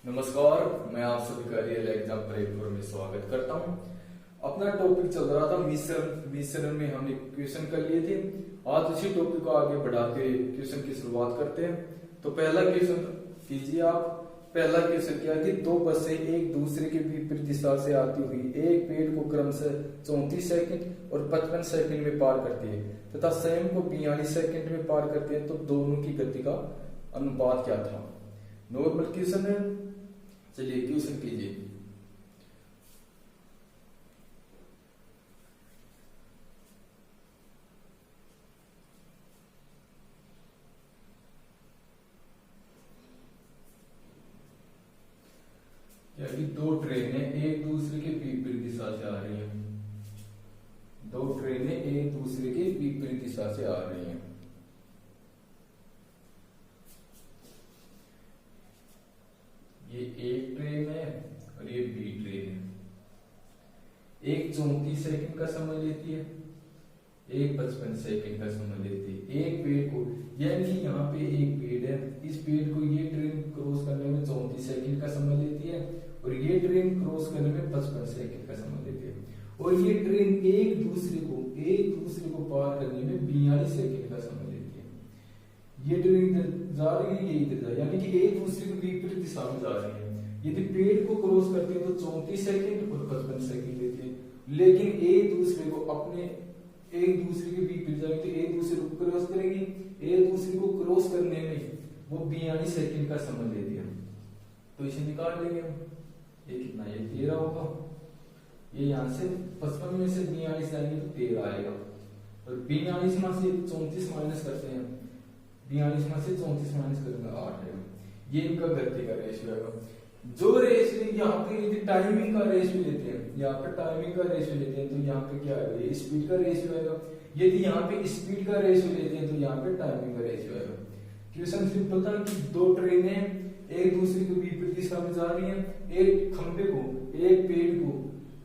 नमस्कार, मैं आप सभी का रियल एग्जाम परेड में स्वागत करता हूं। अपना टॉपिक चल रहा था मिश्रण में हमने क्वेश्चन कर लिए थे। आज उसी टॉपिक को आगे बढ़ाते हुए क्वेश्चन की शुरुआत करते हैं। तो पहला क्वेश्चन कीजिए आप। पहला क्वेश्चन क्या कि दो बसें एक दूसरे के विपरीत दिशा से आती हुई एक पेड़ को क्रमशः 34 सेकंड और 55 सेकंड में पार करती है तथा स्वयं को 42 सेकंड में पार करती है, तो दोनों की गति का अनुपात क्या था। नॉर्मल क्वेश्चन है। चलिए क्वेश्चन कीजिए। कि दो ट्रेनें एक दूसरे के विपरीत दिशा से आ रही हैं। दो ट्रेनें एक दूसरे के विपरीत दिशा से आ रही हैं। ये एक ट्रेन है और ये बी ट्रेन है। एक 34 सेकंड का समय लेती है, एक 55 सेकंड का समय लेती है। एक पेड़ को, यानी यहाँ पे एक पेड़ है, इस पेड़ को ये ट्रेन क्रॉस करने में 34 सेकंड का समय लेती है और ये ट्रेन क्रॉस करने में 55 सेकंड का समय लेती है। और ये ट्रेन एक दूसरे को पार करने में 42 सेकंड का समय लेती है। ये ट्रेन इधर जा रही है, ये इधर जा रही है, यानी कि एक दूसरे के विपरीत दिशा में जा रही है। यदि पेड़ को क्रॉस करते हैं तो 34 सेकंड और 55 सेकंड लेती है। लेकिन एक दूसरे के विपरीत जाएगी तो एक दूसरे को क्रॉस करेगी, एक दूसरे को क्रॉस करने में वो 42 सेकंड का समय लेती है। तो इसे निकाल लेंगे हम। ये कितना, ये 13 होगा। ये यहाँ से 55 में से 42 जाएंगे तो 13 आएगा। और 42 में से 34 माइनस करते हैं, 42 में से 34 माइनस करेंगे 8 आएगा। ये इनका गति का रेशियो आएगा। जो रेशियो यहाँ पे यदि टाइमिंग का रेशियो लेते हैं, यहाँ पे टाइमिंग का रेशियो लेते हैं तो यहाँ पे क्या आएगा, ये स्पीड का रेशियो आएगा। यदि यहाँ पे स्पीड का रेशियो लेते हैं तो यहाँ पे टाइमिंग का रेशियो आएगा। क्वेश्चन सिंपल था कि दो ट्रेनें एक दूसरे के विपरीत दिशा में जा रही हैं। एक खंबे को, एक पेड़ को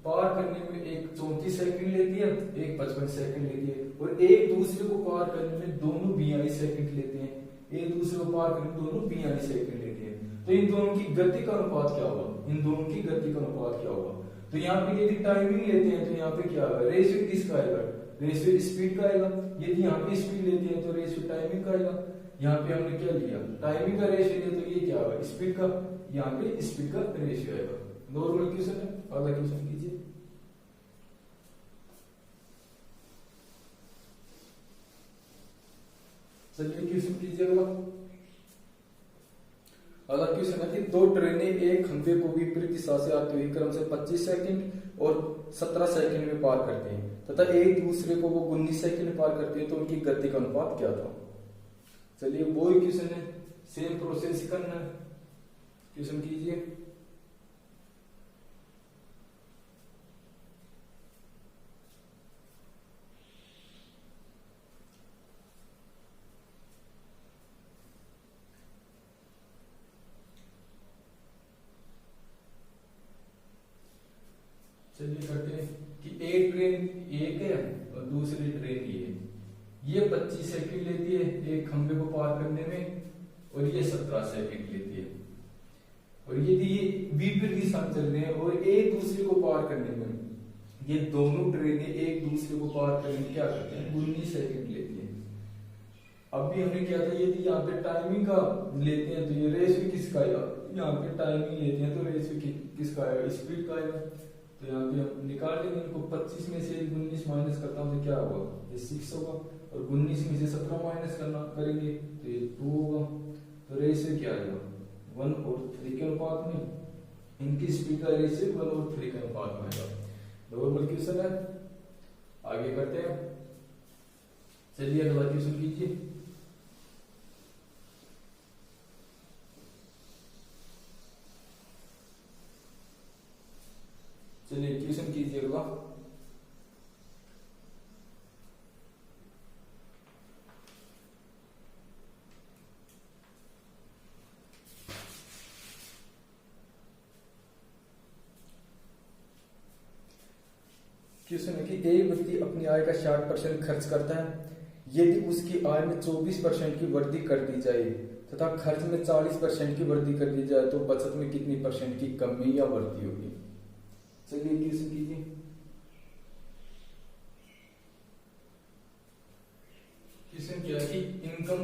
पार करने में एक 34 सेकंड लेती है, एक 55 सेकंड लेती है। और एक दूसरे को पार करने में दोनों 42 सेकंड लेते हैं। एक दूसरे को पार करने में दोनों 42 सेकंड लेते हैं। तो इन दोनों की गति का अनुपात क्या होगा, इन दोनों की गति का अनुपात क्या होगा। तो यहाँ पे यदि टाइमिंग लेते हैं तो यहाँ पे क्या होगा, रेशियो किसका आएगा, रेशियो स्पीड का आएगा। यदि यहाँ पे स्पीड लेते हैं तो रेशियो टाइमिंग का आएगा। यहाँ पे हमने क्या लिया, टाइमिंग का रेशियो लिया, तो ये क्या होगा, स्पीड का। यहाँ पे स्पीड का रेशियो आएगा। नॉर्मल क्वेश्चन है। अगला क्वेश्चन कीजिए। चलिए क्वेश्चन कीजिए अगला। अगला क्वेश्चन है कि दो ट्रेनें एक खंभे को विपरीत दिशा से आती हुई क्रम से 25 सेकंड और 17 सेकंड में पार करती हैं तथा एक दूसरे को वो 19 सेकंड में पार करती है, तो उनकी गति का अनुपात क्या था। चलिए वो ही क्वेश्चन है, सेम प्रोसेस करना है। क्वेश्चन कीजिए। चलिए करते हैं कि एक ट्रेन एक है और दूसरी ट्रेन ये है। ये 25 सेकंड लेती है एक खंबे को पार करने में और ये 17 सेकंड लेती है। और यदि ये विपरीत दिशा में चल रहे हैं और एक दूसरे को पार करने में, ये दोनों ट्रेनें एक दूसरे को पार करने में क्या करते हैं, 19 सेकंड लेती है। अब भी हमने क्या था, यदि यहाँ पे टाइमिंग का लेते हैं तो ये रेशियो किसका आएगा, यहाँ पे टाइमिंग लेते हैं तो रेशियो किसका आएगा, स्पीड का आएगा। तो यहाँ पे हम निकाल लेंगे इनको। 25 में से 19 माइनस करता हूँ तो क्या होगा, ये 6 होगा। और 19 में से 17 माइनस करेंगे तो ये 2 होगा। तो रेशियो क्या आएगा, 1 और 3 के अनुपात में। इनकी स्पीड का रेशियो 1 और 3 के अनुपात में आएगा। नॉर्मल क्वेश्चन है। आगे करते हैं। चलिए अगला क्वेश्चन कीजिए। चलिए क्वेश्चन कीजिए अगला। क्वेश्चन है कि एक व्यक्ति अपनी आय का 60% खर्च करता है यदि उसकी आय में 24% की वृद्धि कर दी जाए तथा खर्च में 40% की वृद्धि कर दी जाए तो बचत में कितनी परसेंट की कमी या वृद्धि होगी। चलिए क्वेश्चन कीजिए। क्वेश्चन क्या है कि इनकम,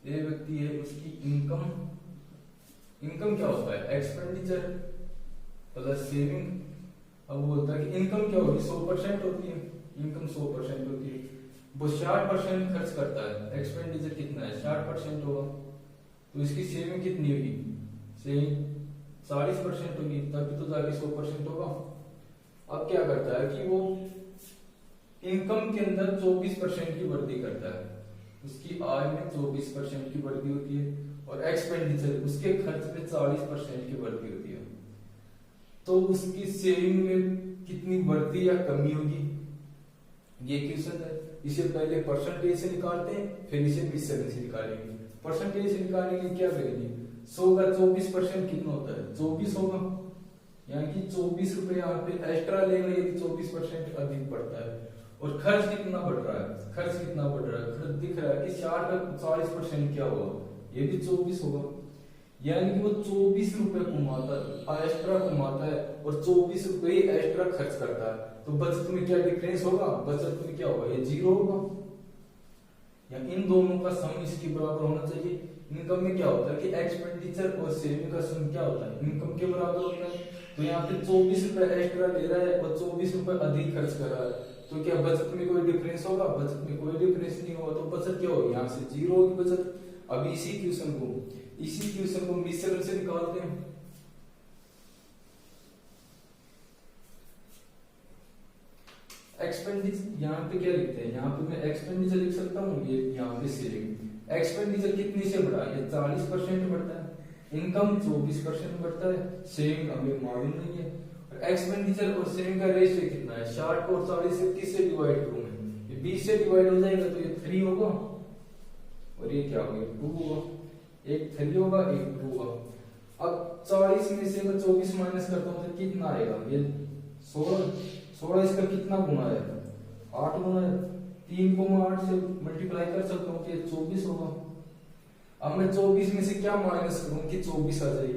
ये व्यक्ति है उसकी इनकम क्या होता है, एक्सपेंडिचर प्लस सेविंग। अब बोलता है कि इनकम क्या होगी, 100% होती है, इनकम 100% होती है, वो 60% खर्च करता है, एक्सपेंडिचर कितना है 60% होगा, तो इसकी सेविंग कितनी होगी, सेविंग 40% होगी, तभी तो जाके 100% होगा। अब क्या करता है कि वो इनकम के अंदर 24% की वृद्धि करता है, उसकी आय में 24% की वृद्धि होती है और एक्सपेंडिचर उसके खर्च में 40% की वृद्धि होती है, तो उसकी सेविंग में कितनी वृद्धि या कमी होगी, ये क्वेश्चन है। इसे पहले परसेंटेज से निकालते हैं, फिर इसे मिश्रण से निकालेंगे। परसेंटेज से निकालने के लिए क्या करेंगे, 100 का 24% कितना होता है, 24 होगा, यानी कि 24 रुपए यहाँ पे एक्स्ट्रा लेंगे यदि 24% अधिक पड़ता है। और खर्च कितना बढ़ रहा है, खर्च कितना बढ़ रहा है, खर्च दिख रहा है कि 60 का 40% क्या होगा, ये भी 24 होगा, यानी कि वो 24 रुपए कमाता है, एक्स्ट्रा कमाता है और 24 रुपए ही एक्स्ट्रा खर्च करता है, तो बचत में क्या डिफरेंस होगा, बचत में क्या होगा, ये 0 होगा, या इन दोनों का सम इसके बराबर होना चाहिए। इनकम में क्या होता है कि एक्सपेंडिचर और सेविंग का सम क्या होता है, इनकम के बराबर होता है, तो यहाँ पे 24 रुपए एक्स्ट्रा ले रहा है और 24 रुपए अधिक खर्च कर रहा है, तो क्या बचत में कोई डिफरेंस होगा, बचत में कोई डिफरेंस नहीं होगा, तो बचत क्या होगी, यहाँ से 0 होगी बचत। अब इसी क्वेश्चन को मिश्रण से निकालते हैं। एक्सपेंडिचर यहाँ पे क्या लिखते हैं, यहाँ पे मैं एक्सपेंडिचर लिख सकता हूँ, ये यहाँ पे सेविंग। एक्सपेंडिचर कितनी से बढ़ा, ये 40% बढ़ता है, इनकम 24% बढ़ता है, सेविंग हमें मालूम नहीं है। और एक्सपेंडिचर और सेविंग का रेशियो कितना है, 60 और 40 से किससे डिवाइड करूँ मैं, ये 20 से डिवाइड हो जाएगा तो ये 3 होगा और ये क्या होगा, 2 होगा, एक 3 होगा एक 2 होगा। अब 40 में से मैं 24 माइनस करता हूँ तो कितना आएगा, ये 16 इसका कितना गुना है, 8 गुना है, 3 को मैं 8 से मल्टीप्लाई कर सकता हूँ तो ये 24 होगा। अब मैं 24 में से क्या माइनस करूँ कि 24 आ जाए,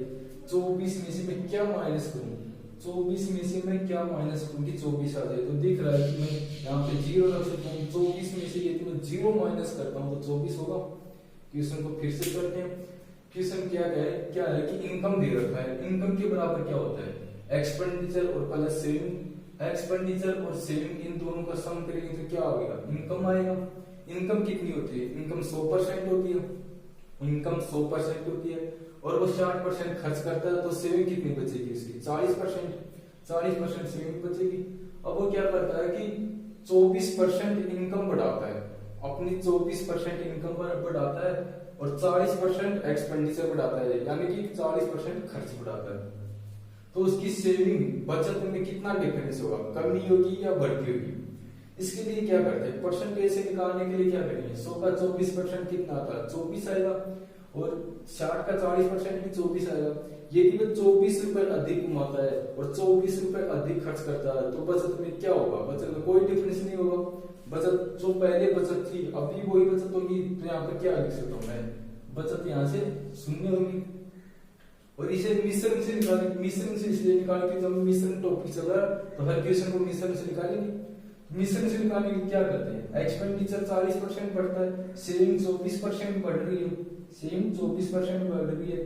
24 में से मैं क्या माइनस करूँ, 24 में से मैं क्या माइनस करूँ कि 24 आ जाए, तो दिख रहा है कि मैं यहाँ पे 0 रख सकता हूँ, 24 में से यदि मैं 0 माइनस करता हूँ तो 24 होगा। क्वेश्चन को फिर से करते हैं। क्वेश्चन क्या है कि इनकम दे रखा है, इनकम के बराबर क्या होता है, एक्सपेंडिचर और प्लस सेविंग, एक्सपेंडिचर और सेविंग इन दोनों का सम करेंगे तो क्या आएगा, इनकम आएगा। इनकम कितनी होती है, इनकम 100% होती है, इनकम 100% होती है और वो 60% खर्च करता है, तो सेविंग कितनी बचेगी उसकी, 40% सेविंग बचेगी। अब वो क्या करता है कि 24% इनकम बढ़ाता है, अपनी 24% इनकम बढ़ाता है और 40% एक्सपेंडिचर बढ़ाता है, यानी कि 40% खर्च बढ़ाता है, तो उसकी सेविंग बचत में कितना डिफरेंस होगा, कमी होगी या बढ़ती होगी। इसके लिए क्या करते हैं, परसेंटेज से निकालने के लिए क्या करेंगे, 100 का 24% कितना आता है, 24 आएगा और 60 का 40% भी 24 आएगा। यदि वह 24 रुपए अधिक कमाता है और 24 रुपए अधिक खर्च करता है तो बचत में क्या होगा, बचत में कोई डिफरेंस नहीं होगा, बचत जो पहले बचत थी अभी वही बचत होगी, तो यहाँ पर क्या लिख सकता हूँ मैं, बचत यहाँ से 0 होगी। और इसे मिश्रण से निकालेंगे, मिश्रण से इसलिए निकालेंगे जब मिश्रण टॉपिक चल रहा है तो हर क्वेश्चन को मिश्रण से निकालेंगे। मिश्रण से निकालने के लिए क्या करते हैं, एक्सपेंडिचर 40% बढ़ता है, सेविंग 24% बढ़ रही है, सेविंग 24% बढ़ रही है,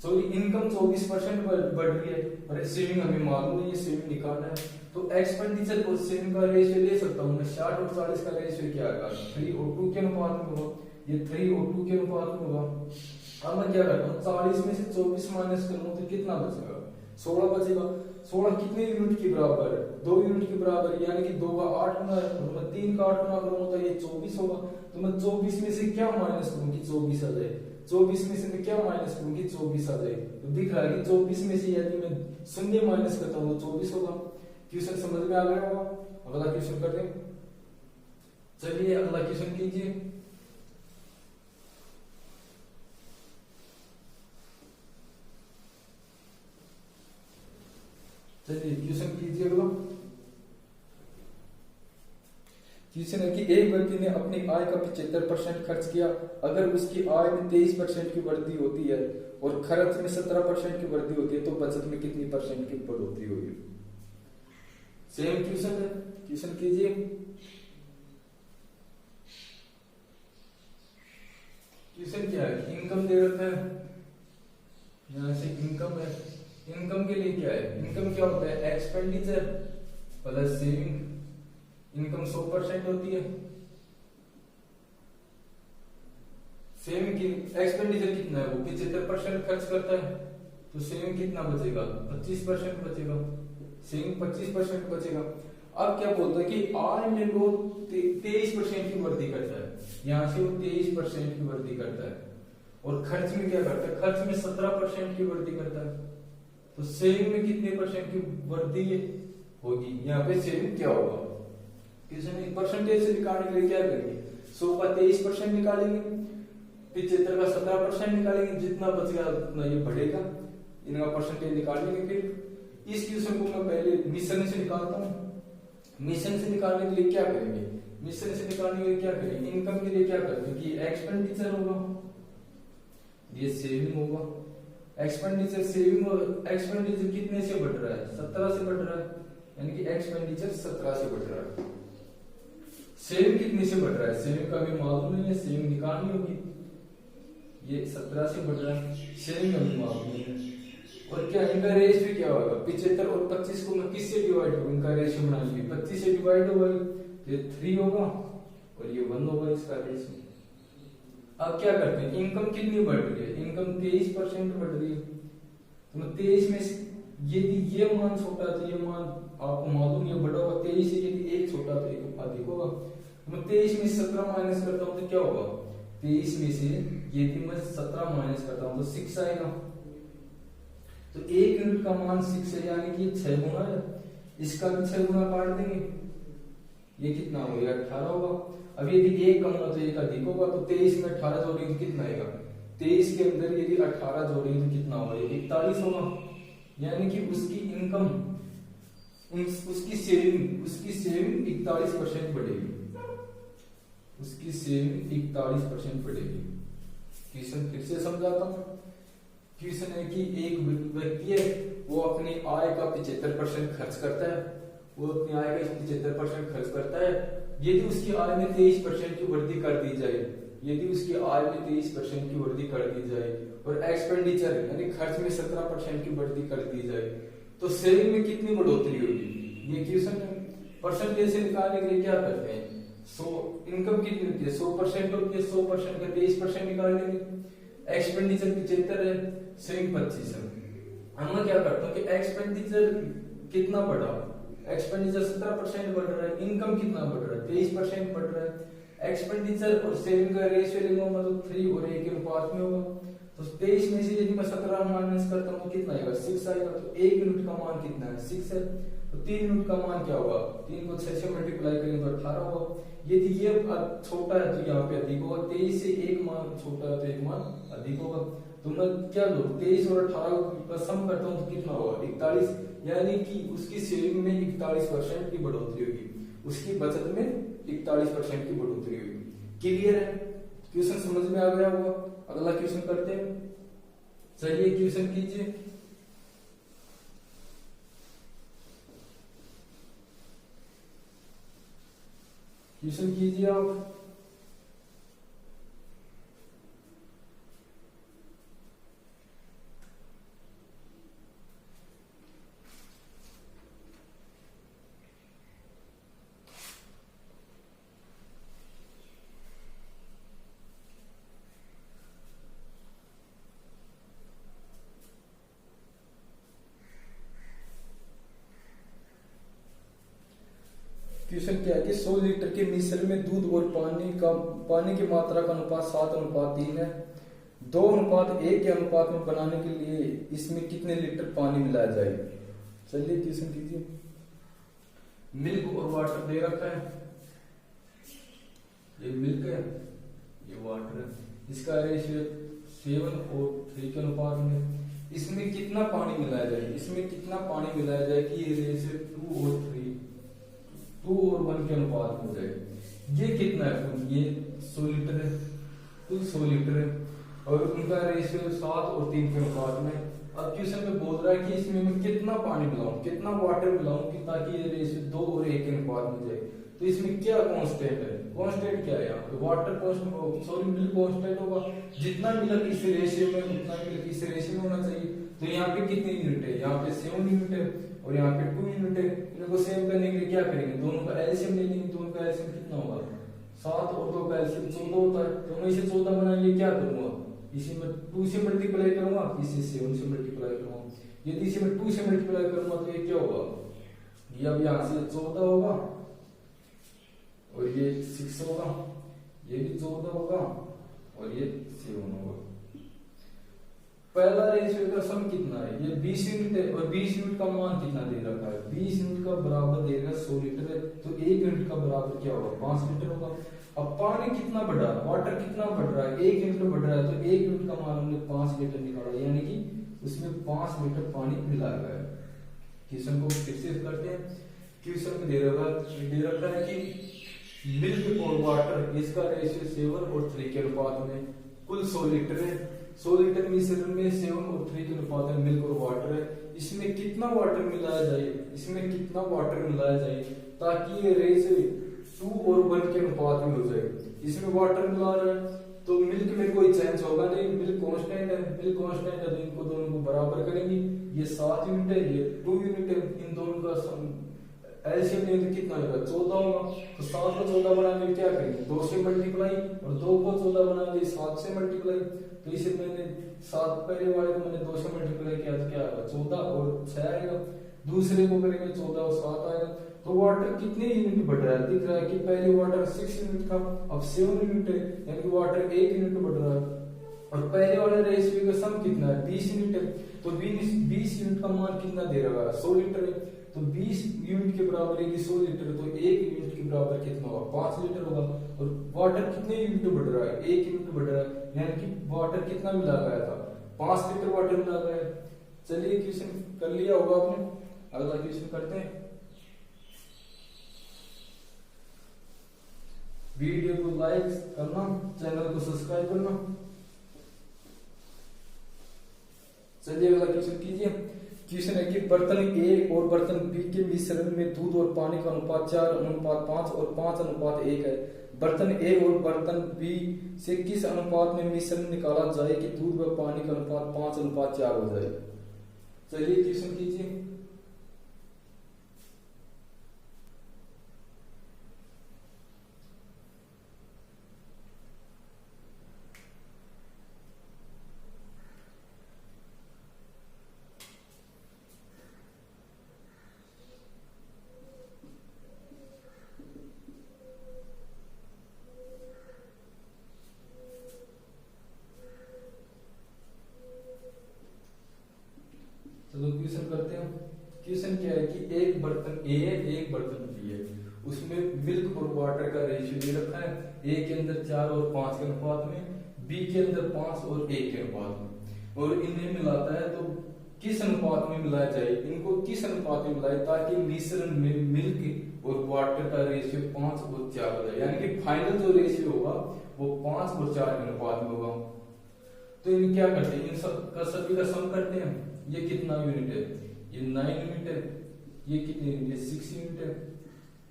सॉरी इनकम 24% बढ़ रही है और सेविंग हमें मालूम नहीं है, सेविंग निकालना है, तो एक्सपेंडिचर और सेविंग का रेशियो ले सकता हूँ मैं, 60 और 40 का रेशियो क्या आएगा, 3:2 के अनुपात में होगा, ये 3:2 के अनुपात में होगा। अब मैं क्या करता हूँ, 40 में से 24 माइनस करूँ तो कितना बचेगा, 16 बचेगा। 16 कितने यूनिट के बराबर है, 2 यूनिट के बराबर है, यानी कि 2 का 8 गुना है और मैं 3 का 8 गुना करूंगा तो ये 24 होगा। तो मैं 24 में से क्या माइनस करूँ कि 24 आ जाए, 24 में से मैं क्या माइनस करूँ कि 24 आ जाए, तो दिख रहा है कि 24 में से यदि मैं 0 माइनस करता हूँ तो 24 होगा। क्वेश्चन समझ में आ गया होगा। अगला क्वेश्चन करते हैं, चलिए अगला क्वेश्चन कीजिए। चलिए क्वेश्चन कीजिए अगला। क्वेश्चन है कि एक व्यक्ति ने अपनी आय का 75% खर्च किया। अगर उसकी आय में 23% की वृद्धि होती है और खर्च में 17% की वृद्धि होती है तो बचत में कितनी परसेंट की बढ़ोतरी होगी? सेम क्वेश्चन है, क्वेश्चन कीजिए। क्वेश्चन क्या है, इनकम दे रखा है, यहां से इनकम है। इनकम के लिए क्या है, इनकम क्या होता है, एक्सपेंडिचर प्लस सेविंग। इनकम 100% होती है, सेविंग की एक्सपेंडिचर कितना है, वो 75% खर्च करता है, तो सेविंग कितना बचेगा, 25% बचेगा, सेविंग 25% बचेगा। अब क्या बोलता है कि आय में वो 23% की वृद्धि करता है, यहां से वो 23% की वृद्धि करता है, और खर्च में क्या करता है, खर्च में 17% की वृद्धि करता है, तो सेविंग में कितने परसेंट की वृद्धि होगी, यहाँ पे सेविंग क्या होगा। किसी परसेंटेज से निकालने के लिए क्या करेंगे, 100 का 23% निकालेंगे, 75 का 17% निकालेंगे, जितना बचेगा उतना ये बढ़ेगा, इनका परसेंटेज निकालेंगे। फिर इस क्वेश्चन को मैं पहले मिशन से निकालता हूँ। मिशन से निकालने के लिए क्या करेंगे, मिशन से निकालने के लिए क्या करेंगे, इनकम के लिए क्या करेंगे कि एक्सपेंडिचर होगा, ये सेविंग होगा, एक्सपेंडिचर सेविंग, और एक्सपेंडिचर कितने से बढ़ रहा है, 17 से बढ़ रहा है, यानी कि एक्सपेंडिचर 17 से बढ़ रहा है। सेविंग कितने से बढ़ रहा है, सेविंग का भी मालूम नहीं है, सेविंग निकालनी होगी, ये 17 से बढ़ रहा है, सेविंग का भी मालूम नहीं है। और क्या इनका रेशियो क्या होगा, 75 और 25 को मैं किससे डिवाइड करूं, इनका रेशियो बनाएंगे, 25 से डिवाइड होगा, ये 3 होगा और ये 1 होगा इसका रेशियो। अब क्या करते हैं, इनकम कितनी बढ़ रही है, इनकम 23% बढ़ रही है, तो 23 में यदि ये मान छोटा तो ये मान आपको मालूम ये बड़ा होगा, 23 से यदि एक छोटा तो एक अधिक होगा। मैं 23 में 17 माइनस करता हूं तो क्या होगा, 23 में से यदि मैं 17 माइनस करता हूं तो 6 आएगा, तो 1 यूनिट का मान 6 है, यानी कि 6 गुना है, इसका भी 6 गुना काट देंगे, ये कितना होगा, 18 होगा। अब यदि एक कम हो तो एक अधिक होगा, तो 23 में 18 जोड़ेंगे तो कितना आएगा, 23 के अंदर यदि 18 जोड़ेंगे तो कितना होगा, 41 होगा, यानी कि उसकी इनकम उसकी सेविंग 41% बढ़ेगी, उसकी सेविंग 41% बढ़ेगी। क्वेश्चन फिर से समझाता हूं। क्वेश्चन है कि एक व्यक्ति है, वो अपनी आय का 75% खर्च करता है, वो अपनी आय का 75% खर्च करता है। यदि उसकी आय में 23% की वृद्धि कर दी जाए, यदि उसकी आय में 23% की वृद्धि कर दी जाए और एक्सपेंडिचर यानी खर्च में 17% की वृद्धि कर दी जाए, तो सेविंग में कितनी बढ़ोतरी होगी। ये क्वेश्चन परसेंटेज से निकालने के लिए क्या करते हैं, 100 इनकम कितनी होती है, 100% होती है, 100% का 23% निकाल लेंगे, एक्सपेंडिचर 75 है, सेविंग 25 है। हम मैं क्या करता हूँ कि एक्सपेंडिचर कितना बढ़ा, एक्सपेंडिचर 17% बढ़ रहा है, इनकम कितना बढ़ रहा है, 23% बढ़ रहा है। एक्सपेंडिचर और सेविंग का रेशियो लेंगे मतलब 3 और 1 के अनुपात में होगा, तो 23 में से यदि मैं 17 माइनस करता हूँ तो कितना आएगा, 6 आएगा, तो 1 यूनिट का मान कितना है, 6 है, तो 3 यूनिट का मान क्या होगा, 3 को 6 से मल्टीप्लाई करेंगे तो 18 होगा। यदि ये छोटा है तो यहाँ पे अधिक होगा, 23 से एक मान छोटा है तो एक मान अधिक होगा। तो मैं क्या लो 23 और 18 का सम करता हूँ तो कितना होगा, 41, यानी कि उसकी सेविंग में 41% की बढ़ोतरी होगी, उसकी बचत में 41% की बढ़ोतरी होगी। क्लियर है, क्वेश्चन समझ में आ गया होगा। अगला क्वेश्चन करते हैं, चलिए क्वेश्चन कीजिए। क्वेश्चन कीजिए आप। क्वेश्चन क्या है कि 100 लीटर के मिश्रण में दूध और पानी की मात्रा का अनुपात 7:3 है। 2:1 के अनुपात में बनाने के लिए इसमें कितने लीटर पानी मिलाया जाए। चलिए क्वेश्चन कीजिए। मिल्क और वाटर दे रखा है, ये मिल्क है, ये वाटर है, इसका रेशियो 7 और 3 के अनुपात में। इसमें कितना पानी मिलाया जाए, इसमें कितना पानी मिलाया जाए कि ये रेशियो 2 और 1 के अनुपात में हो जाए। ये कितना है कुल, ये 100 लीटर है, कुल 100 लीटर है और उनका रेशियो 7 और 3 के अनुपात में। अब क्वेश्चन में बोल रहा है कि इसमें मैं कितना पानी मिलाऊं, कितना वाटर मिलाऊं कि ताकि ये रेशियो 2 और 1 के अनुपात में जाए। तो इसमें क्या कांस्टेंट है, कांस्टेंट क्या है यहाँ पे, water constant, sorry milk constant होगा, जितना मिल्क इस रेशियो में उतना मिल्क इस रेशियो में होना चाहिए। तो यहाँ पे कितने यूनिट है, यहाँ पे 7 यूनिट है और यहाँ पे 2 यूनिट है। इनको सेम करने के लिए क्या करेंगे, दोनों का एलसीएम ले लेंगे। दोनों का एलसीएम कितना होगा, 7 और 2 का एलसीएम 14 होता है। तो मैं इसे 14 बनाने के लिए क्या करूंगा, इसे मैं 2 से मल्टीप्लाई करूंगा, इसे 7 से मल्टीप्लाई करूंगा। यदि इसे मैं 2 से मल्टीप्लाई करूंगा तो ये क्या होगा, ये अब यहाँ से 14 होगा और ये 6 होगा, ये भी 14 होगा और ये 7 होगा। पहला रेशियो का सम कितना है, ये 20 यूनिट है और 20 यूनिट का मान कितना दे रखा है, 20 यूनिट का बराबर देगा 100 लीटर है। तो 1 यूनिट का बराबर क्या होगा, 5 लीटर होगा। अब पानी कितना बढ़ रहा है, वाटर कितना बढ़ रहा है, 1 यूनिट बढ़ रहा है। तो 1 यूनिट का मान हमने 5 लीटर निकाला, यानी कि उसमें 5 लीटर पानी मिलाया गया है। क्वेश्चन को फिर से करते हैं। क्वेश्चन में दे रखा है कि मिल्क और वाटर इसका रेशियो 7 और 3 के अनुपात में कुल 100 लीटर है। 100 लीटर मिश्रण में 7 और 3 के अनुपात में मिल्क और वाटर है। इसमें कितना वाटर मिलाया जाए, इसमें कितना वाटर मिलाया जाए ताकि ये रेशियो 2 और 1 के अनुपात में हो जाए। इसमें वाटर मिला रहा है तो मिल्क में कोई चेंज होगा नहीं, मिल्क कांस्टेंट है, मिल्क कांस्टेंट है तो इनको दोनों को बराबर करेंगे। ये 7 यूनिट है, ये 2 यूनिट है, इन दोनों का एलसीएम लेंगे तो कितना होगा, 14 होगा। तो 7 को 14 बनाने में क्या करेंगे, 2 से मल्टीप्लाई और 2 को 14 बनाने 7 से मल्टीप्लाई। तो इसे मैंने 7 पहले वाले को मैंने 2 से मल्टीप्लाई किया तो क्या आएगा, 14 और 6 आएगा। दूसरे को करेंगे 14 और 7 आएगा। तो वाटर कितने यूनिट बढ़ रहा है, दिख रहा है कि पहले वाटर 6 यूनिट था, अब 7 यूनिट है, यानी कि वाटर 1 यूनिट बढ़ रहा है। और पहले वाले रेशियो का सम कितना है, 20 यूनिट है। तो 20 यूनिट का मान कितना दे रहा है, 100 लीटर है। तो 20 यूनिट के बराबर है कि 100 लीटर, तो 1 यूनिट के बराबर कितना होगा, 5 लीटर होगा। और वाटर कितने यूनिट बढ़ रहा है, 1 यूनिट बढ़ रहा है, यानी कि वाटर कितना मिला गया था, 5 लीटर वाटर मिला गया है। चलिए क्वेश्चन कर लिया होगा आपने, अगला क्वेश्चन करते हैं। वीडियो को लाइक करना, चैनल को सब्सक्राइब करना। चलिए अगला क्वेश्चन कीजिए। क्वेश्चन है कि बर्तन ए और बर्तन बी के मिश्रण में दूध और पानी का अनुपात 4:5 और 5:1 है। बर्तन ए और बर्तन बी से किस अनुपात में मिश्रण निकाला जाए कि दूध व पानी का अनुपात 5:4 हो जाए। चलिए क्वेश्चन कीजिए। चलो क्वेश्चन करते हैं। क्वेश्चन क्या है कि एक बर्तन ए है, एक बर्तन बी है, उसमें मिल्क और वाटर का रेशियो दे रखा है। ए के अंदर 4 और 5 के अनुपात में, बी के अंदर 5 और 1 के अनुपात में, और इन्हें मिलाता है। तो किस अनुपात में मिलाया जाए, इनको किस अनुपात में मिलाए ताकि मिश्रण में मिल्क और वाटर का रेशियो 5 और 4 हो जाए, यानी कि फाइनल जो रेशियो होगा वो 5 और 4 के अनुपात में होगा। तो इन क्या करते हैं, इन सब का सभी का सम करते हैं। ये कितना यूनिट है, ये 9 यूनिट है, ये कितने यूनिट है, 6 यूनिट है,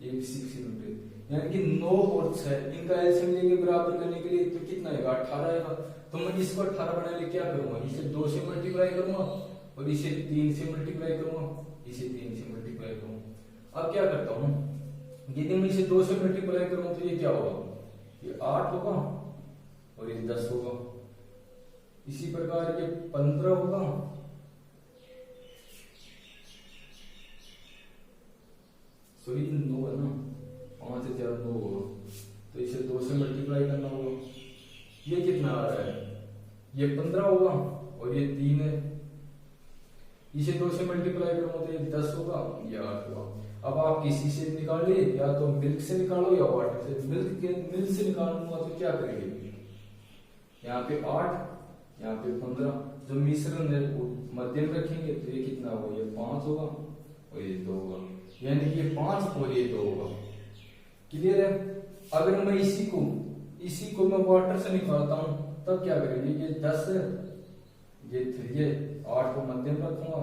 ये भी 6 यूनिट है, यानी कि 9 और 6 इनका एलसीएम लेंगे बराबर करने के लिए, तो कितना आएगा, 18 आएगा। तो मैं इसको 18 बनाने लिए क्या करूंगा, इसे 2 से मल्टीप्लाई करूंगा और इसे 3 से मल्टीप्लाई करूंगा, इसे 3 से मल्टीप्लाई करूंगा। अब क्या करता हूं, यदि मैं इसे 2 से मल्टीप्लाई करूंगा तो ये क्या होगा, ये 8 होगा और ये 10 होगा। इसी प्रकार ये 15 होगा, सॉरी 9 है ना, 5 से 4 9 होगा, तो इसे 2 से मल्टीप्लाई करना होगा। ये कितना आ रहा है, ये 15 होगा और ये 3 है, इसे 2 से मल्टीप्लाई करूंगा तो ये 10 होगा, ये 8 होगा। अब आप किसी से निकालिए, या तो मिल्क से निकालो या वाटर से। मिल्क से निकालूंगा तो क्या करेंगे, यहाँ पे 8, यहाँ पे 15, जो मिश्रण है वो मध्य में रखेंगे तो ये कितना होगा, ये 5 होगा और ये 2 होगा, यानी कि ये 5 और ये 2 होगा। क्लियर है। अगर मैं इसी को मैं वाटर से निकालता हूं तब क्या करेंगे, ये 10 है, ये 3 है, 8 को मध्यम रखूंगा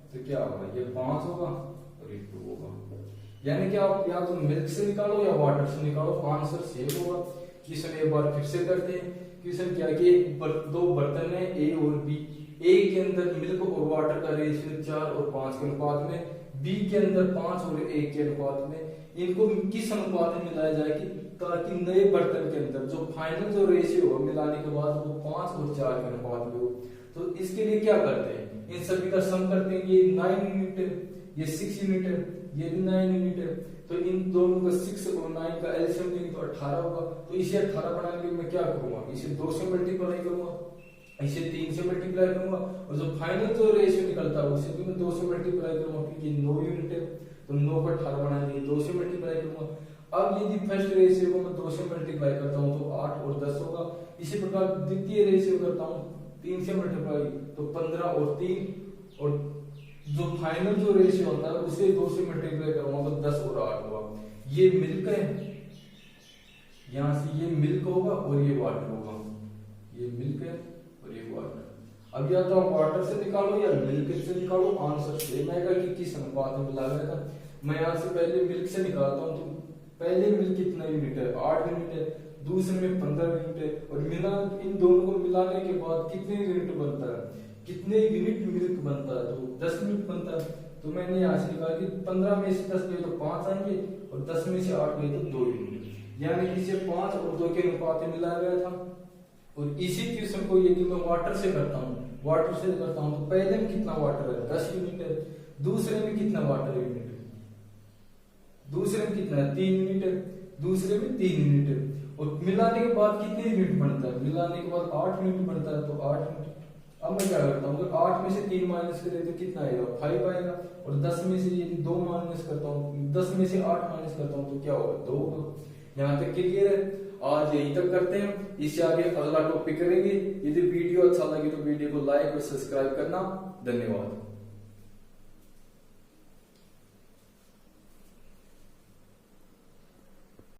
तो क्या होगा, ये 5 होगा और ये 2 होगा। यानी कि आप या तो मिल्क से निकालो या वाटर से निकालो, आंसर सेम होगा। क्वेश्चन एक बार फिर से करते हैं। क्वेश्चन क्या कि दो बर्तन है ए और बी, ए के अंदर मिल्क और वाटर का रेशियो 4 और 5 के अनुपात में, बी के अंदर 5 और 1 के अनुपात में, इनको किस अनुपात में मिलाया जाए कि ताकि नए बर्तन के अंदर जो फाइनल जो रेशियो हो मिलाने के बाद वो 5 और 4 के अनुपात में हो। तो इसके लिए क्या करते हैं, इन सभी का सम करते हैं। ये 9 यूनिट है, ये 6 यूनिट है, ये भी 9 यूनिट है, तो इन दोनों का 6 और 9 का एलसीएम लेंगे तो 18 होगा। तो इसे 18 बनाने के लिए मैं क्या करूंगा, इसे 2 से मल्टीप्लाई करूंगा, इसे 3 से मल्टीप्लाई करूंगा, और जो फाइनल जो रेशियो निकलता है उसे भी मैं 2 से मल्टीप्लाई करूंगा, क्योंकि 9 यूनिट है तो 9 को 18 बनाने के लिए 2 से मल्टीप्लाई करूंगा। अब यदि फर्स्ट रेशियो को मैं 2 से मल्टीप्लाई करता हूं तो 8 और 10 होगा। इसी प्रकार द्वितीय रेशियो करता हूं 3 से मल्टीप्लाई तो 15 और 3, और जो फाइनल जो रेशियो होता है उसे 2 से मल्टीप्लाई करूंगा तो 10 और 8 होगा। ये मिल्क है, यहां से ये मिल्क होगा और ये वाटर होगा, ये मिल्क है और ये वाटर। अब या तो वाटर से निकालो या मिल्क से निकालो, आंसर सेम आएगा कि किस अनुपात में मिला गया था। मैं यहां से पहले मिल्क से निकालता हूं तो पहले मिल्क कितना यूनिट है, 8 यूनिट है, दूसरे में 15 यूनिट है, और मिला इन दोनों को मिलाने के बाद कितने यूनिट बनता है, कितने यूनिट मिल्क बनता है, तो 10 यूनिट बनता है। तो मैंने यहाँ से निकाला कि 15 में से 10 गए तो 5 आएंगे, और 10 में से 8 गए तो 2 यूनिट, यानी कि इसे 5 और 2 के अनुपात में मिलाया गया था। और इसी क्वेश्चन को यदि मैं वाटर से करता हूँ तो पहले में कितना वाटर है, 10 यूनिट है, दूसरे में कितना वाटर यूनिट है, दूसरे में कितना है, 3 यूनिट है, दूसरे में 3 यूनिट है, और मिलाने के बाद कितने यूनिट बनता है, मिलाने के बाद 8 यूनिट बनता है, तो 8 यूनिट। अब मैं क्या करता हूँ, अगर 8 में से 3 माइनस करें तो कितना आएगा, 5 आएगा, और 10 में से यदि 2 माइनस करता हूँ, 10 में से 8 माइनस करता हूँ तो क्या होगा, 2 होगा। यहाँ तक क्लियर है। आज यहीं तक करते हैं, इससे आगे अगला टॉपिक करेंगे। यदि वीडियो अच्छा लगे तो वीडियो को लाइक और सब्सक्राइब करना। धन्यवाद।